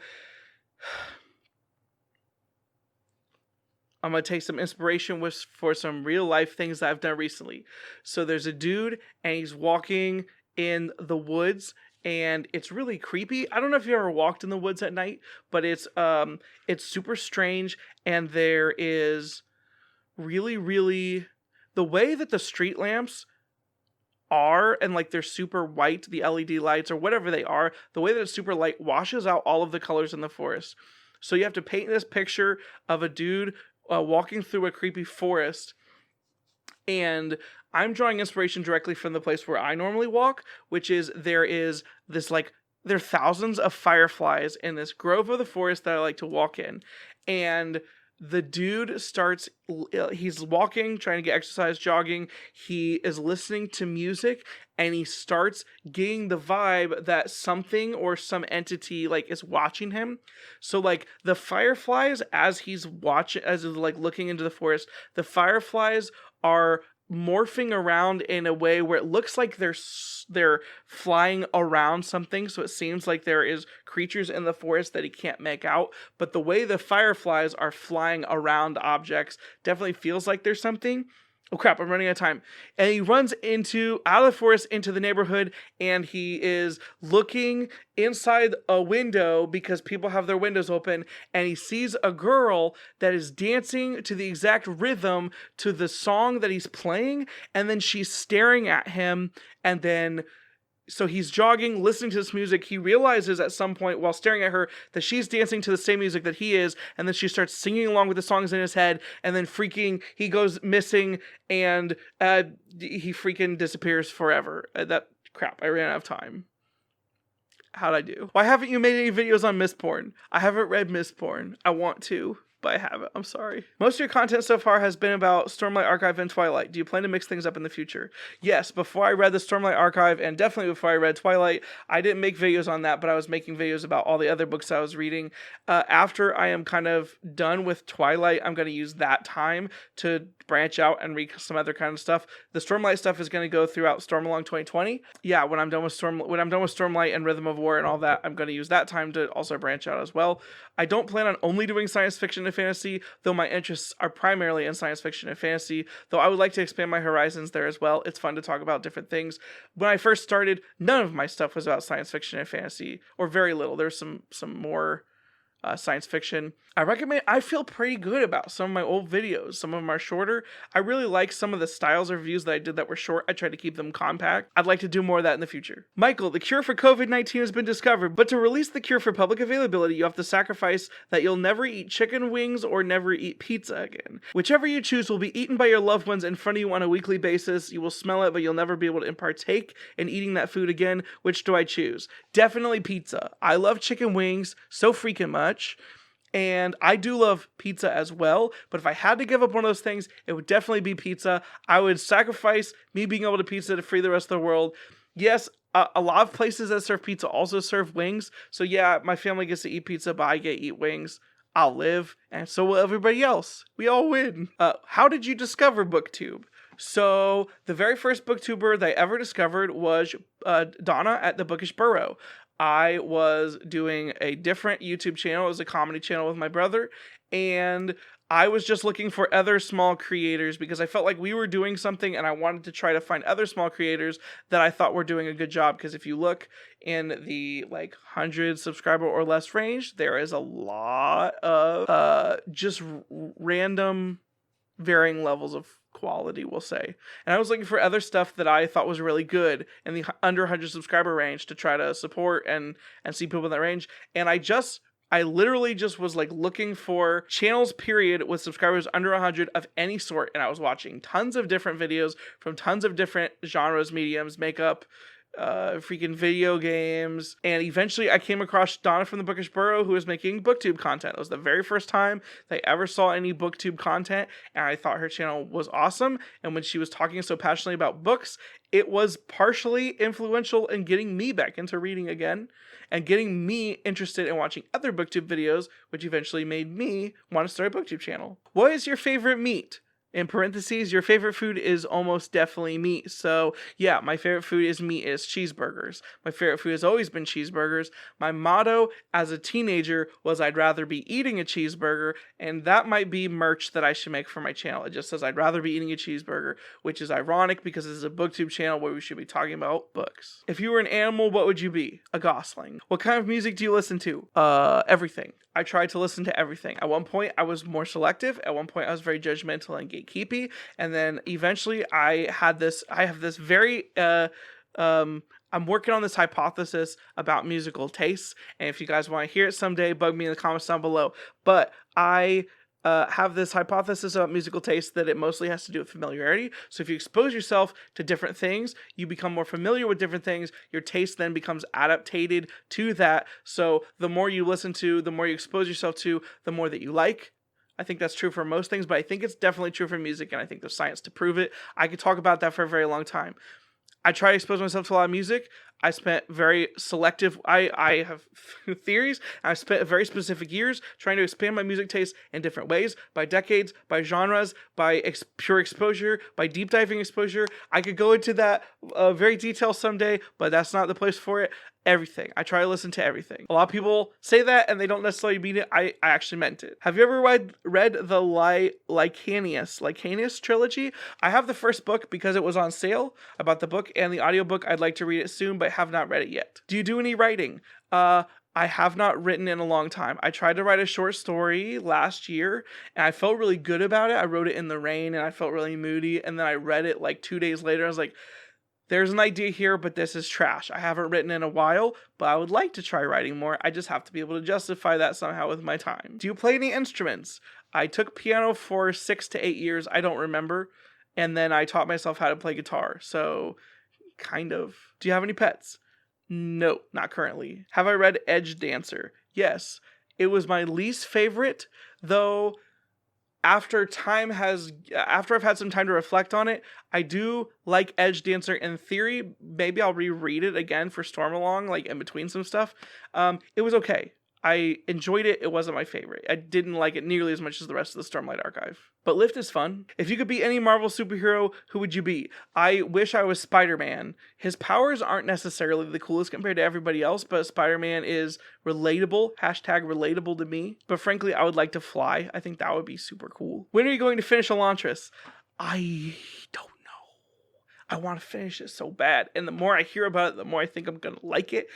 I'm going to take some inspiration for some real life things that I've done recently. So there's a dude and he's walking in the woods and it's really creepy. I don't know if you ever walked in the woods at night, but it's super strange. And there is really the way that the street lamps are, and like they're super white, the LED lights or whatever they are, the way that it's super light washes out all of the colors in the forest. So you have to paint this picture of a dude walking through a creepy forest, and I'm drawing inspiration directly from the place where I normally walk, which is there are thousands of fireflies in this grove of the forest that I like to walk in, and the dude he's walking, trying to get exercise, jogging. He is listening to music and he starts getting the vibe that something or some entity like is watching him. So like the fireflies, as he's looking into the forest, the fireflies are morphing around in a way where it looks like they're flying around something, so it seems like there is creatures in the forest that he can't make out, but the way the fireflies are flying around objects definitely feels like there's something. Oh crap, I'm running out of time. And he runs out of the forest into the neighborhood, and he is looking inside a window because people have their windows open, and he sees a girl that is dancing to the exact rhythm to the song that he's playing, and then she's staring at him, and then so he's jogging, listening to this music. He realizes at some point while staring at her that she's dancing to the same music that he is. And then she starts singing along with the songs in his head. And then he goes missing and he freaking disappears forever. I ran out of time. How'd I do? Why haven't you made any videos on Mistborn? I haven't read Mistborn. I want to, but I haven't. I'm sorry. Most of your content so far has been about Stormlight Archive and Twilight. Do you plan to mix things up in the future? Yes, before I read the Stormlight Archive, and definitely before I read Twilight, I didn't make videos on that, but I was making videos about all the other books I was reading. After I am kind of done with Twilight, I'm going to use that time to branch out and read some other kind of stuff. The Stormlight stuff is going to go throughout Stormalong 2020. Yeah, when I'm done with Stormlight and Rhythm of War and all that, I'm going to use that time to also branch out as well. I don't plan on only doing science fiction and fantasy, though my interests are primarily in science fiction and fantasy, though I would like to expand my horizons there as well. It's fun to talk about different things. When I first started, none of my stuff was about science fiction and fantasy, or very little. There's some more science fiction. I feel pretty good about some of my old videos. Some of them are shorter. I really like some of the styles of reviews that I did that were short. I tried to keep them compact. I'd like to do more of that in the future. Michael, the cure for COVID-19 has been discovered, but to release the cure for public availability, you have to sacrifice that you'll never eat chicken wings or never eat pizza again. Whichever you choose will be eaten by your loved ones in front of you on a weekly basis. You will smell it, but you'll never be able to partake in eating that food again. Which do I choose? Definitely pizza. I love chicken wings so freaking much. And I do love pizza as well, but if I had to give up one of those things, it would definitely be pizza. I would sacrifice me being able to pizza to free the rest of the world. Yes, a lot of places that serve pizza also serve wings. So yeah, my family gets to eat pizza, but I get to eat wings. I'll live, and so will everybody else. We all win. How did you discover booktube? So the very first booktuber that I ever discovered was Donna at the Bookish Burrow. I was doing a different YouTube channel. It was a comedy channel with my brother, and I was just looking for other small creators because I felt like we were doing something and I wanted to try to find other small creators that I thought were doing a good job. Because if you look in the like 100 subscriber or less range, there is a lot of just random varying levels of quality, we'll say. And I was looking for other stuff that I thought was really good in the under 100 subscriber range to try to support and see people in that range. And I literally just was like looking for channels, period, with subscribers under 100 of any sort. And I was watching tons of different videos from tons of different genres, mediums, makeup, freaking video games. And eventually I came across Donna from the Bookish Burrow, who was making booktube content. It was the very first time that I ever saw any booktube content. And I thought her channel was awesome. And when she was talking so passionately about books, it was partially influential in getting me back into reading again and getting me interested in watching other booktube videos, which eventually made me want to start a booktube channel. What is your favorite meat? In parentheses, your favorite food is almost definitely meat. So yeah, my favorite food is meat, is cheeseburgers. My favorite food has always been cheeseburgers. My motto as a teenager was I'd rather be eating a cheeseburger, and that might be merch that I should make for my channel. It just says I'd rather be eating a cheeseburger, which is ironic because this is a booktube channel where we should be talking about books. If you were an animal, what would you be? A gosling. What kind of music do you listen to? Everything. I tried to listen to everything. At one point, I was more selective. At one point, I was very judgmental and gatekeepy. And then eventually, I have this very, I'm working on this hypothesis about musical tastes. And if you guys want to hear it someday, bug me in the comments down below. But I have this hypothesis about musical taste that it mostly has to do with familiarity. So if you expose yourself to different things, you become more familiar with different things. Your taste then becomes adapted to that. So the more you listen to, the more you expose yourself to, the more that you like. I think that's true for most things, but I think it's definitely true for music, and I think there's science to prove it. I could talk about that for a very long time. I try to expose myself to a lot of music. I spent very selective, I have theories. I spent very specific years trying to expand my music taste in different ways, by decades, by genres, by pure exposure, by deep diving exposure. I could go into that very detailed someday, but that's not the place for it. Everything. I try to listen to everything. A lot of people say that and they don't necessarily mean it. I actually meant it. Have you ever read the Licanius trilogy? I have the first book because it was on sale. I bought the book and the audiobook. I'd like to read it soon, but have not read it yet. Do you do any writing? I have not written in a long time. I tried to write a short story last year and I felt really good about it. I wrote it in the rain and I felt really moody. And then I read it like 2 days later. I was like, there's an idea here, but this is trash. I haven't written in a while, but I would like to try writing more. I just have to be able to justify that somehow with my time. Do you play any instruments? I took piano for 6 to 8 years. I don't remember. And then I taught myself how to play guitar. So kind of. Do you have any pets? No, not currently. Have I read Edge Dancer? Yes. It was my least favorite, though. After I've had some time to reflect on it, I do like Edge Dancer in theory. Maybe I'll reread it again for Stormalong, like in between some stuff. It was okay. I enjoyed it. It wasn't my favorite. I didn't like it nearly as much as the rest of the Stormlight archive. But Lift is fun. If you could be any Marvel superhero, who would you be? I wish I was Spider-Man. His powers aren't necessarily the coolest compared to everybody else, but Spider-Man is relatable. Hashtag relatable to me. But frankly, I would like to fly. I think that would be super cool. When are you going to finish Elantris? I don't know. I want to finish it so bad. And the more I hear about it, the more I think I'm going to like it.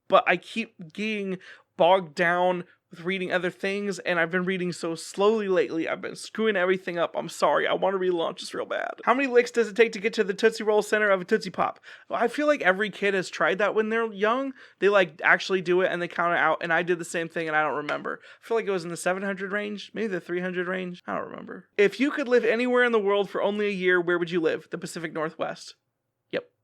But I keep getting bogged down with reading other things, and I've been reading so slowly lately. I've been screwing everything up. I'm sorry. I want to relaunch this real bad. How many licks does it take to get to the Tootsie Roll center of a Tootsie Pop? Well, I feel like every kid has tried that when they're young. They like actually do it and they count it out, and I did the same thing and I don't remember. I feel like it was in the 700 range, maybe the 300 range. I don't remember. If you could live anywhere in the world for only a year, where would you live? The Pacific Northwest.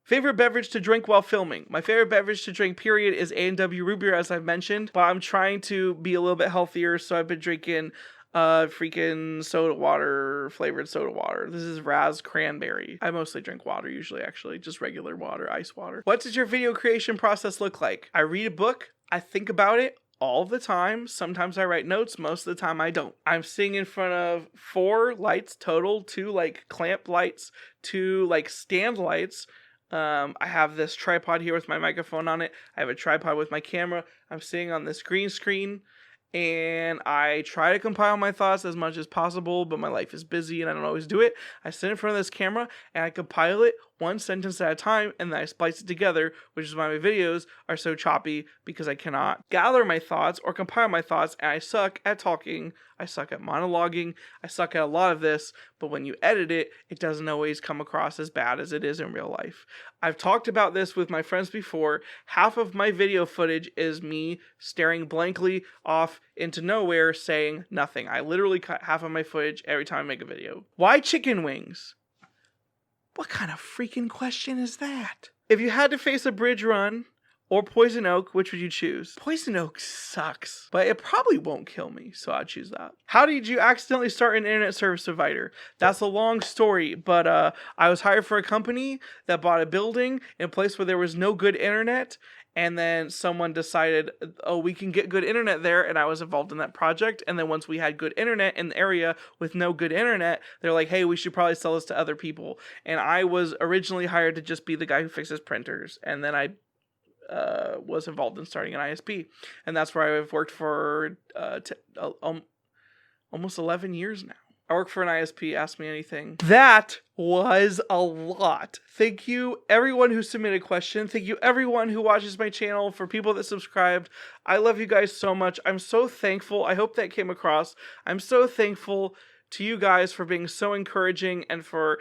Favorite beverage to drink while filming? My favorite beverage to drink, period, is A&W root beer, as I've mentioned. But I'm trying to be a little bit healthier, so I've been drinking freaking soda water, flavored soda water. This is Raz Cranberry. I mostly drink water usually, actually. Just regular water, ice water. What does your video creation process look like? I read a book. I think about it all the time. Sometimes I write notes. Most of the time I don't. I'm sitting in front of 4 lights total. 2 like clamp lights, 2 like stand lights. I have this tripod here with my microphone on it. I have a tripod with my camera. I'm sitting on this green screen, and I try to compile my thoughts as much as possible, but my life is busy and I don't always do it. I sit in front of this camera and I compile it one sentence at a time, and then I splice it together, which is why my videos are so choppy, because I cannot gather my thoughts or compile my thoughts, and I suck at talking, I suck at monologuing, I suck at a lot of this, but when you edit it, it doesn't always come across as bad as it is in real life. I've talked about this with my friends before. Half of my video footage is me staring blankly off into nowhere saying nothing. I literally cut half of my footage every time I make a video. Why chicken wings? What kind of freaking question is that? If you had to face a bridge run or poison oak, which would you choose? Poison oak sucks, but it probably won't kill me, so I'd choose that. How did you accidentally start an internet service provider? That's a long story, but I was hired for a company that bought a building in a place where there was no good internet, and then someone decided, oh, we can get good internet there, and I was involved in that project. And then once we had good internet in the area with no good internet, they're like, hey, we should probably sell this to other people. And I was originally hired to just be the guy who fixes printers, and then I was involved in starting an ISP. And that's where I've worked for almost 11 years now. I work for an ISP, Ask Me Anything. That was a lot. Thank you everyone who submitted a question. Thank you everyone who watches my channel, for people that subscribed. I love you guys so much. I'm so thankful. I hope that came across. I'm so thankful to you guys for being so encouraging and for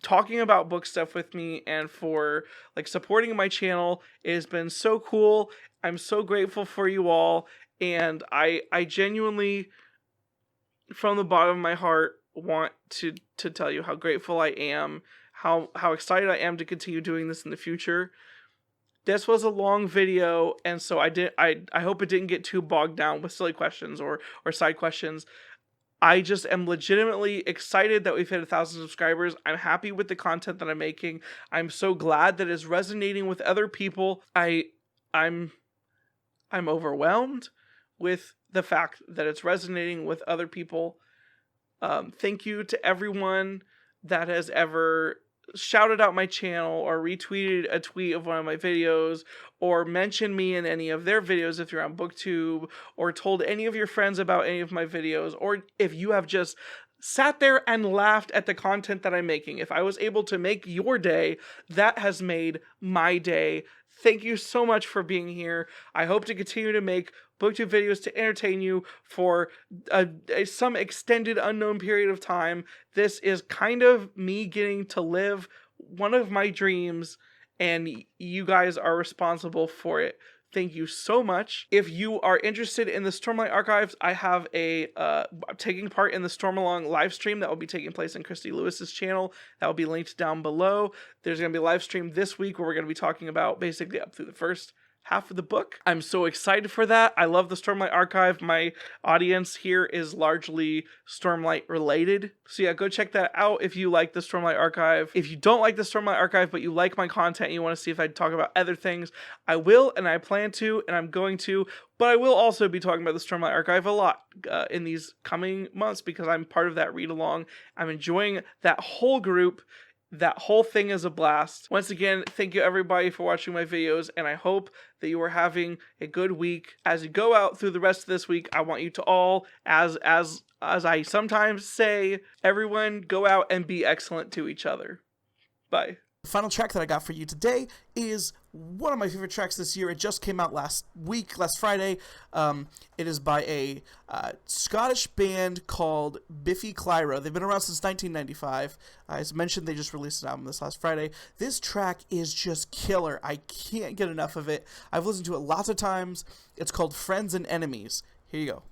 talking about book stuff with me and for like supporting my channel. It has been so cool. I'm so grateful for you all, and I genuinely, from the bottom of my heart, want to tell you how grateful I am, how excited I am to continue doing this in the future. This was a long video, and so I hope it didn't get too bogged down with silly questions or side questions. I just am legitimately excited that we've hit 1,000 subscribers. I'm happy with the content that I'm making. I'm so glad that it's resonating with other people. I'm overwhelmed with the fact that it's resonating with other people. Thank you to everyone that has ever shouted out my channel or retweeted a tweet of one of my videos or mentioned me in any of their videos if you're on booktube, or told any of your friends about any of my videos, or if you have just sat there and laughed at the content that I'm making. If I was able to make your day, that has made my day. Thank you so much for being here. I hope to continue to make booktube videos to entertain you for some extended unknown period of time. This is kind of me getting to live one of my dreams, and you guys are responsible for it. Thank you so much. If you are interested in the Stormlight archives, I have taking part in the Stormalong live stream that will be taking place in Christy Lewis's channel. That will be linked down below. There's going to be a live stream this week where we're going to be talking about basically up through the first half of the book. I'm so excited for that. I love the Stormlight archive. My audience here is largely Stormlight related. So yeah, go check that out if you like the Stormlight archive. If you don't like the Stormlight archive, but you like my content and you want to see if I talk about other things, I will, and I plan to, and I'm going to, but I will also be talking about the Stormlight archive a lot in these coming months, because I'm part of that read along. I'm enjoying that whole group. That whole thing is a blast. Once again, thank you everybody for watching my videos, and I hope that you are having a good week. As you go out through the rest of this week, I want you to all, as I sometimes say, everyone go out and be excellent to each other. Bye. The final track that I got for you today is one of my favorite tracks this year. It just came out last Friday. It is by a Scottish band called Biffy Clyro. They've been around since 1995. As mentioned, they just released an album this last Friday. This track is just killer. I can't get enough of it. I've listened to it lots of times. It's called Friends and Enemies. Here you go.